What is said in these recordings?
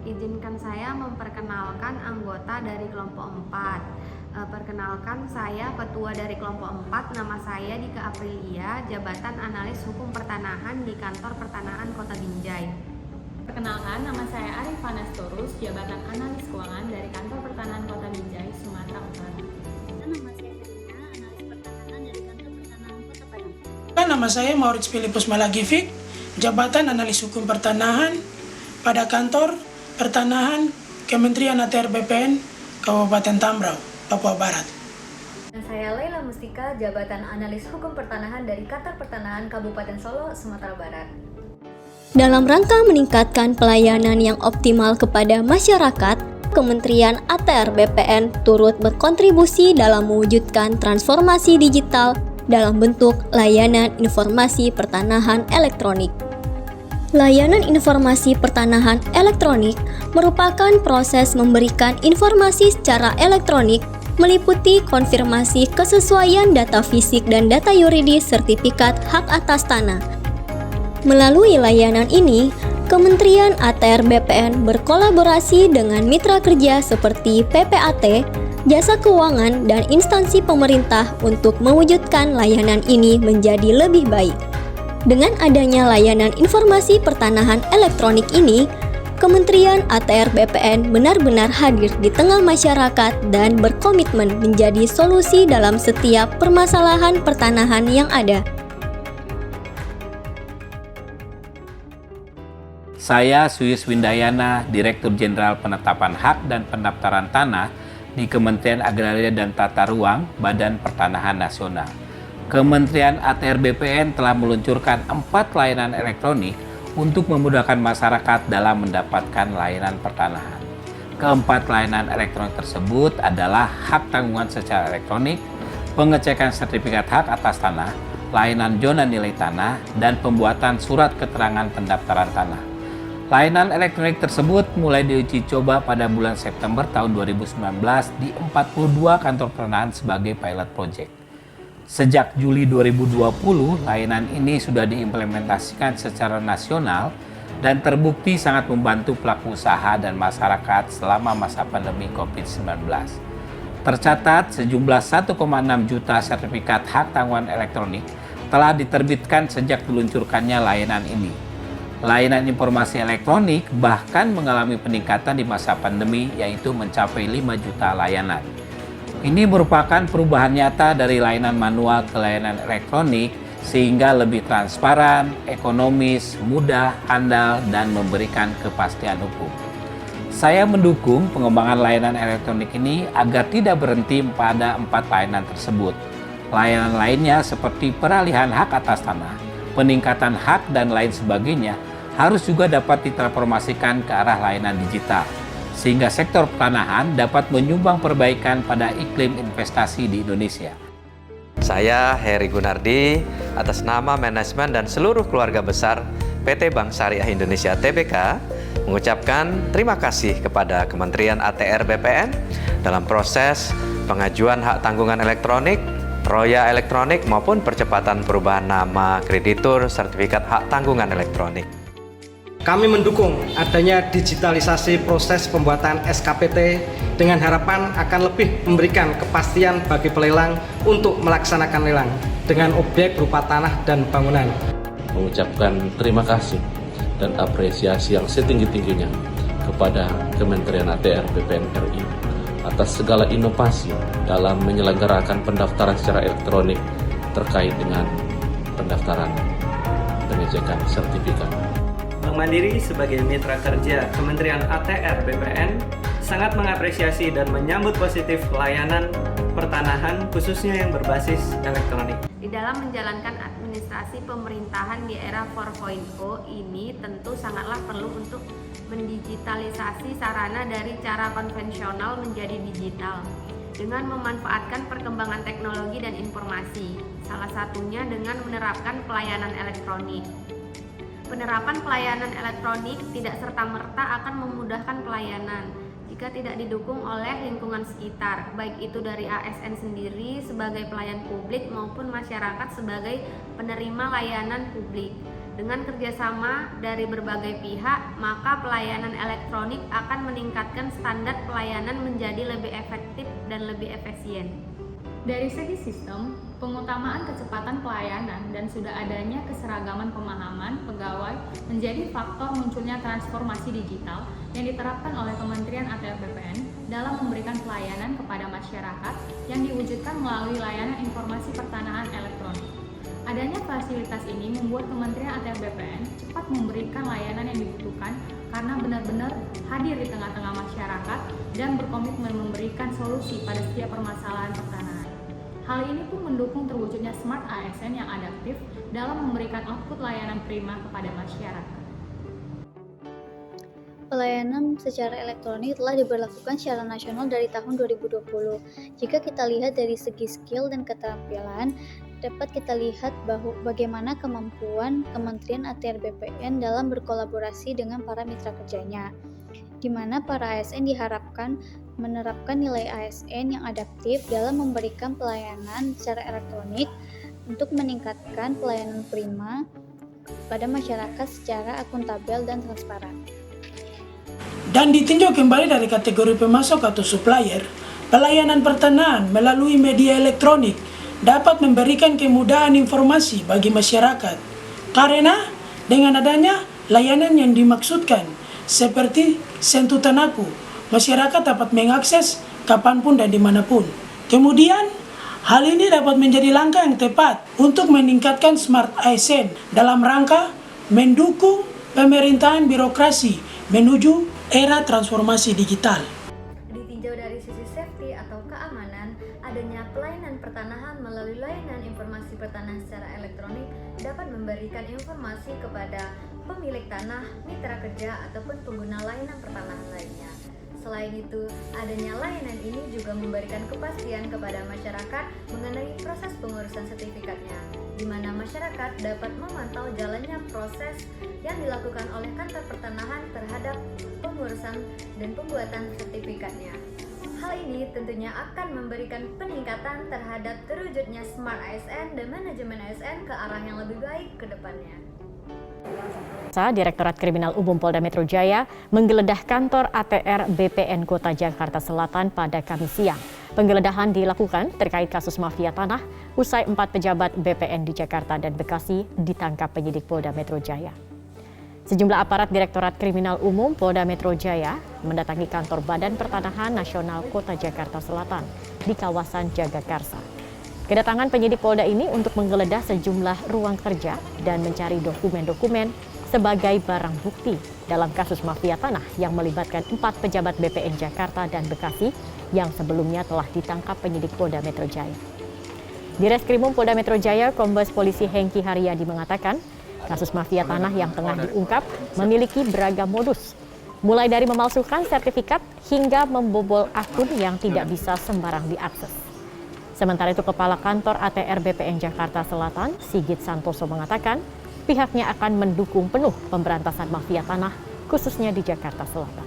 Izinkan saya memperkenalkan anggota dari kelompok 4. Perkenalkan, saya ketua dari kelompok 4, nama saya Dika Aprilia, jabatan analis hukum pertanahan di kantor pertanahan Kota Binjai. Perkenalkan, nama saya Arifana Storus, jabatan analis keuangan dari kantor pertanahan Kota Binjai, Sumatera Utara. Nama saya Herina, analis pertanahan dari kantor pertanahan Kota Padang. Nama saya Maurits Filipus Malagifik, jabatan analis hukum pertanahan pada kantor pertanahan Kementerian ATR BPN Kabupaten Tambrau, Papua Barat. Dan saya Laila Mustika, jabatan analis hukum pertanahan dari kantor pertanahan Kabupaten Solo, Sumatera Barat. Dalam rangka meningkatkan pelayanan yang optimal kepada masyarakat, Kementerian ATR BPN turut berkontribusi dalam mewujudkan transformasi digital dalam bentuk layanan informasi pertanahan elektronik. Layanan informasi pertanahan elektronik merupakan proses memberikan informasi secara elektronik meliputi konfirmasi kesesuaian data fisik dan data yuridis sertifikat hak atas tanah. Melalui layanan ini, Kementerian ATR BPN berkolaborasi dengan mitra kerja seperti PPAT, jasa keuangan, dan instansi pemerintah untuk mewujudkan layanan ini menjadi lebih baik. Dengan adanya layanan informasi pertanahan elektronik ini, Kementerian ATR BPN benar-benar hadir di tengah masyarakat dan berkomitmen menjadi solusi dalam setiap permasalahan pertanahan yang ada. Saya Suyus Windayana, Direktur Jenderal Penetapan Hak dan Pendaftaran Tanah di Kementerian Agraria dan Tata Ruang, Badan Pertanahan Nasional. Kementerian ATR BPN telah meluncurkan 4 layanan elektronik untuk memudahkan masyarakat dalam mendapatkan layanan pertanahan. Keempat layanan elektronik tersebut adalah hak tanggungan secara elektronik, pengecekan sertifikat hak atas tanah, layanan zona nilai tanah, dan pembuatan surat keterangan pendaftaran tanah. Layanan elektronik tersebut mulai diuji coba pada bulan September tahun 2019 di 42 kantor pertanahan sebagai pilot project. Sejak Juli 2020, layanan ini sudah diimplementasikan secara nasional dan terbukti sangat membantu pelaku usaha dan masyarakat selama masa pandemi COVID-19. Tercatat sejumlah 1,6 juta sertifikat hak tanggungan elektronik telah diterbitkan sejak diluncurkannya layanan ini. Layanan informasi elektronik bahkan mengalami peningkatan di masa pandemi, yaitu mencapai 5 juta layanan. Ini merupakan perubahan nyata dari layanan manual ke layanan elektronik sehingga lebih transparan, ekonomis, mudah, handal, dan memberikan kepastian hukum. Saya mendukung pengembangan layanan elektronik ini agar tidak berhenti pada 4 layanan tersebut. Layanan lainnya seperti peralihan hak atas tanah, peningkatan hak, dan lain sebagainya harus juga dapat ditransformasikan ke arah layanan digital, sehingga sektor pertanahan dapat menyumbang perbaikan pada iklim investasi di Indonesia. Saya Heri Gunardi, atas nama manajemen dan seluruh keluarga besar PT Bank Syariah Indonesia Tbk, mengucapkan terima kasih kepada Kementerian ATR BPN dalam proses pengajuan hak tanggungan elektronik, roya elektronik, maupun percepatan perubahan nama kreditur sertifikat hak tanggungan elektronik. Kami mendukung adanya digitalisasi proses pembuatan SKPT dengan harapan akan lebih memberikan kepastian bagi pelelang untuk melaksanakan lelang dengan objek berupa tanah dan bangunan. Mengucapkan terima kasih dan apresiasi yang setinggi-tingginya kepada Kementerian ATR BPN RI atas segala inovasi dalam menyelenggarakan pendaftaran secara elektronik terkait dengan pendaftaran pengecekan sertifikat. Bank Mandiri sebagai mitra kerja Kementerian ATR BPN sangat mengapresiasi dan menyambut positif layanan pertanahan khususnya yang berbasis elektronik. Di dalam menjalankan administrasi pemerintahan di era 4.0 ini tentu sangatlah perlu untuk mendigitalisasi sarana dari cara konvensional menjadi digital dengan memanfaatkan perkembangan teknologi dan informasi, salah satunya dengan menerapkan pelayanan elektronik. Penerapan pelayanan elektronik tidak serta-merta akan memudahkan pelayanan, jika tidak didukung oleh lingkungan sekitar, baik itu dari ASN sendiri sebagai pelayan publik maupun masyarakat sebagai penerima layanan publik. Dengan kerjasama dari berbagai pihak, maka pelayanan elektronik akan meningkatkan standar pelayanan menjadi lebih efektif dan lebih efisien. Dari segi sistem, pengutamaan kecepatan pelayanan dan sudah adanya keseragaman pemahaman pegawai menjadi faktor munculnya transformasi digital yang diterapkan oleh Kementerian ATR BPN dalam memberikan pelayanan kepada masyarakat yang diwujudkan melalui layanan informasi pertanahan elektronik. Adanya fasilitas ini membuat Kementerian ATR BPN cepat memberikan layanan yang dibutuhkan karena benar-benar hadir di tengah-tengah masyarakat dan berkomitmen memberikan solusi pada setiap permasalahan pertanahan. Hal ini pun mendukung terwujudnya Smart ASN yang adaptif dalam memberikan output layanan prima kepada masyarakat. Pelayanan secara elektronik telah diberlakukan secara nasional dari tahun 2020. Jika kita lihat dari segi skill dan keterampilan, dapat kita lihat bahwa bagaimana kemampuan Kementerian ATR BPN dalam berkolaborasi dengan para mitra kerjanya, di mana para ASN diharapkan menerapkan nilai ASN yang adaptif dalam memberikan pelayanan secara elektronik untuk meningkatkan pelayanan prima pada masyarakat secara akuntabel dan transparan. Dan ditinjau kembali dari kategori pemasok atau supplier, pelayanan pertanahan melalui media elektronik dapat memberikan kemudahan informasi bagi masyarakat. Karena dengan adanya layanan yang dimaksudkan seperti Sentuh Tanahku, masyarakat dapat mengakses kapanpun dan dimanapun. Kemudian, hal ini dapat menjadi langkah yang tepat untuk meningkatkan Smart ASN dalam rangka mendukung pemerintahan birokrasi menuju era transformasi digital. Ditinjau dari sisi safety atau keamanan, adanya pelayanan pertanahan melalui layanan informasi pertanahan secara elektronik dapat memberikan informasi kepada pemilik tanah, mitra kerja, ataupun pengguna layanan pertanahan lainnya. Selain itu, adanya layanan ini juga memberikan kepastian kepada masyarakat mengenai proses pengurusan sertifikatnya, di mana masyarakat dapat memantau jalannya proses yang dilakukan oleh kantor pertanahan terhadap pengurusan dan pembuatan sertifikatnya. Hal ini tentunya akan memberikan peningkatan terhadap terwujudnya Smart ASN dan manajemen ASN ke arah yang lebih baik ke depannya. Direktorat Kriminal Umum Polda Metro Jaya menggeledah kantor ATR BPN Kota Jakarta Selatan pada Kamis siang. Penggeledahan dilakukan terkait kasus mafia tanah usai 4 pejabat BPN di Jakarta dan Bekasi ditangkap penyidik Polda Metro Jaya. Sejumlah aparat Direktorat Kriminal Umum Polda Metro Jaya mendatangi kantor Badan Pertanahan Nasional Kota Jakarta Selatan di kawasan Jagakarsa. Kedatangan penyidik Polda ini untuk menggeledah sejumlah ruang kerja dan mencari dokumen-dokumen sebagai barang bukti dalam kasus mafia tanah yang melibatkan 4 pejabat BPN Jakarta dan Bekasi yang sebelumnya telah ditangkap penyidik Polda Metro Jaya. Di Reskrimum Polda Metro Jaya, Kombes Polisi Hengki Haryadi mengatakan, kasus mafia tanah yang tengah diungkap memiliki beragam modus, mulai dari memalsukan sertifikat hingga membobol akun yang tidak bisa sembarang diakses. Sementara itu, Kepala Kantor ATR BPN Jakarta Selatan, Sigit Santoso mengatakan, pihaknya akan mendukung penuh pemberantasan mafia tanah, khususnya di Jakarta Selatan.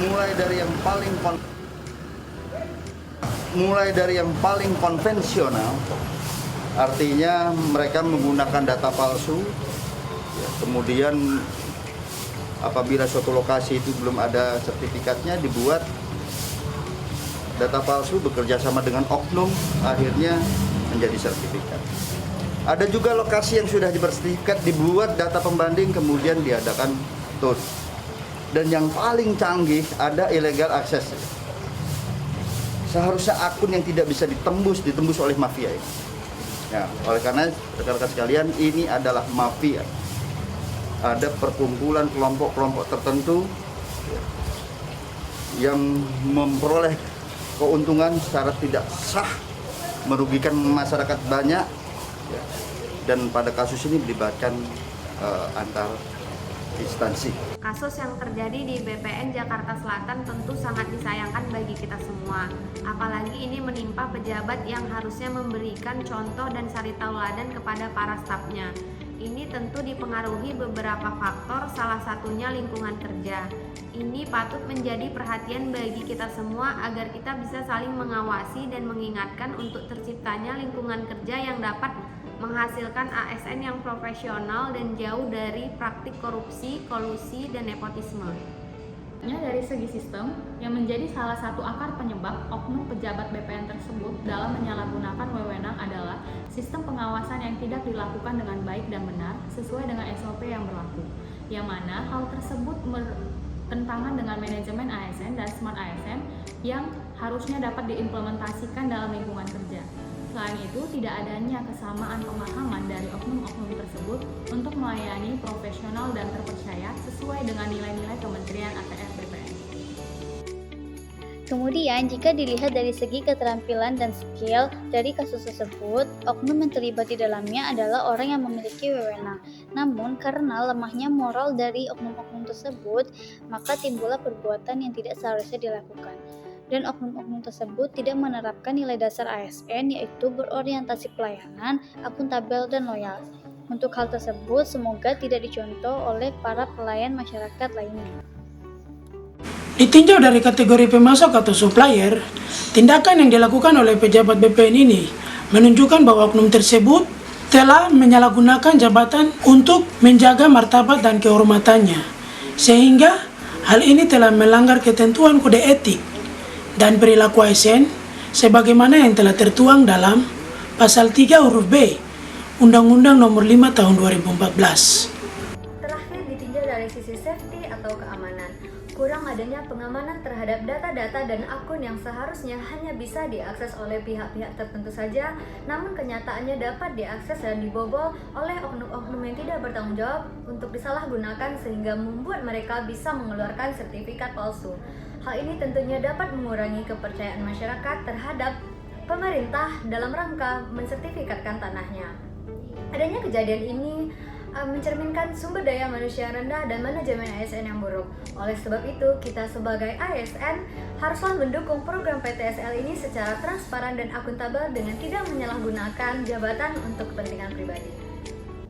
Mulai dari yang paling konvensional, artinya mereka menggunakan data palsu, kemudian apabila suatu lokasi itu belum ada sertifikatnya, dibuat data palsu bekerja sama dengan oknum, akhirnya menjadi sertifikat. Ada juga lokasi yang sudah bersertifikat, dibuat data pembanding, kemudian diadakan TUT. Dan yang paling canggih, ada illegal access. Seharusnya akun yang tidak bisa ditembus oleh mafia ini. Ya, oleh karena rekan-rekan sekalian, ini adalah mafia. Ada perkumpulan kelompok-kelompok tertentu yang memperoleh keuntungan secara tidak sah, merugikan masyarakat banyak, dan pada kasus ini melibatkan antar instansi. Kasus yang terjadi di BPN Jakarta Selatan tentu sangat disayangkan bagi kita semua. Apalagi ini menimpa pejabat yang harusnya memberikan contoh dan suri tauladan kepada para stafnya. ini tentu dipengaruhi beberapa faktor, salah satunya lingkungan kerja. Ini patut menjadi perhatian bagi kita semua agar kita bisa saling mengawasi dan mengingatkan untuk terciptanya lingkungan kerja yang dapat menghasilkan ASN yang profesional dan jauh dari praktik korupsi, kolusi, dan nepotisme. Dari segi sistem, yang menjadi salah satu akar penyebab oknum pejabat BPN tersebut dalam menyalahgunakan wewenang adalah sistem pengawasan yang tidak dilakukan dengan baik dan benar sesuai dengan SOP yang berlaku, yang mana hal tersebut bertentangan dengan manajemen ASN dan smart ASN yang harusnya dapat diimplementasikan dalam lingkungan kerja. Selain itu, tidak adanya kesamaan pemahaman dari oknum-oknum tersebut untuk melayani profesional dan terpercaya sesuai dengan nilai-nilai Kementerian ATR BPN. Kemudian, jika dilihat dari segi keterampilan dan skill dari kasus tersebut, oknum yang terlibat di dalamnya adalah orang yang memiliki wewenang. Namun, karena lemahnya moral dari oknum-oknum tersebut, maka timbullah perbuatan yang tidak seharusnya dilakukan. Dan oknum-oknum tersebut tidak menerapkan nilai dasar ASN, yaitu berorientasi pelayanan, akuntabel, dan loyal. Untuk hal tersebut, semoga tidak dicontoh oleh para pelayan masyarakat lainnya. Ditinjau dari kategori pemasok atau supplier, tindakan yang dilakukan oleh pejabat BPN ini menunjukkan bahwa oknum tersebut telah menyalahgunakan jabatan untuk menjaga martabat dan kehormatannya, sehingga hal ini telah melanggar ketentuan kode etik dan perilaku ASN sebagaimana yang telah tertuang dalam Pasal 3 huruf B Undang-Undang Nomor 5 Tahun 2014. Terakhir, ditinjau dari sisi safety atau keamanan. Kurang adanya pengamanan terhadap data-data dan akun yang seharusnya hanya bisa diakses oleh pihak-pihak tertentu saja, namun kenyataannya dapat diakses dan dibobol oleh oknum-oknum yang tidak bertanggung jawab untuk disalahgunakan sehingga membuat mereka bisa mengeluarkan sertifikat palsu. Hal ini tentunya dapat mengurangi kepercayaan masyarakat terhadap pemerintah dalam rangka mensertifikatkan tanahnya. Adanya kejadian ini mencerminkan sumber daya manusia rendah dan manajemen ASN yang buruk. Oleh sebab itu, kita sebagai ASN haruslah mendukung program PTSL ini secara transparan dan akuntabel dengan tidak menyalahgunakan jabatan untuk kepentingan pribadi.